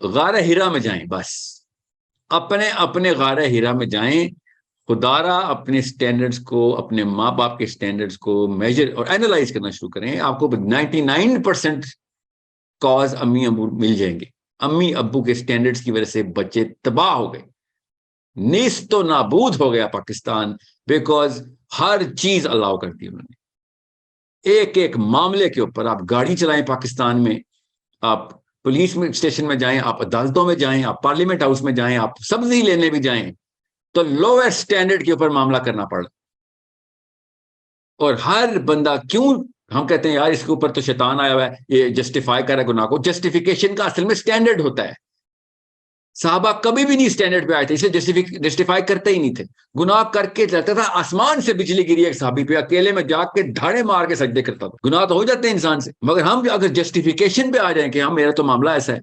गारा हिरा में जाएं, बस अपने अपने गारा हिरा में जाएं। खुदारा अपने स्टैंडर्ड्स को, अपने माँ बाप के स्टैंडर्ड्स को मेजर और एनालाइज करना शुरू करें। आपको 99% कॉज अम्मी अबू मिल जाएंगे। अम्मी अब्बू के स्टैंडर्ड्स की वजह से बच्चे तबाह हो गए, नेस्तो नाबूद हो गया पाकिस्तान, बिकॉज हर चीज अलाउ कर दी उन्होंने। एक एक मामले के ऊपर आप गाड़ी चलाएं पाकिस्तान में, आप पुलिस में स्टेशन में जाएं, आप अदालतों में जाएं, आप पार्लियामेंट हाउस में जाएं, आप सब्जी लेने भी जाएं, तो लोएस्ट स्टैंडर्ड के ऊपर मामला करना पड़ा। और हर बंदा क्यों, हम कहते हैं यार इसके ऊपर तो शैतान आया हुआ है, ये जस्टिफाई कर रहा है गुनाह को। जस्टिफिकेशन का असल में स्टैंडर्ड होता है। साहबा कभी भी नहीं स्टैंडर्ड पे आए थे, इसलिए जस्टिफाई करते ही नहीं थे। गुनाह करके चलता था, आसमान से बिजली गिरी एक साहबी पे, अकेले में जाके धाड़े मार के सजदे करता था। गुनाह तो हो जाते हैं इंसान से, मगर हम अगर जस्टिफिकेशन पे आ जाए कि हाँ मेरा तो मामला ऐसा है,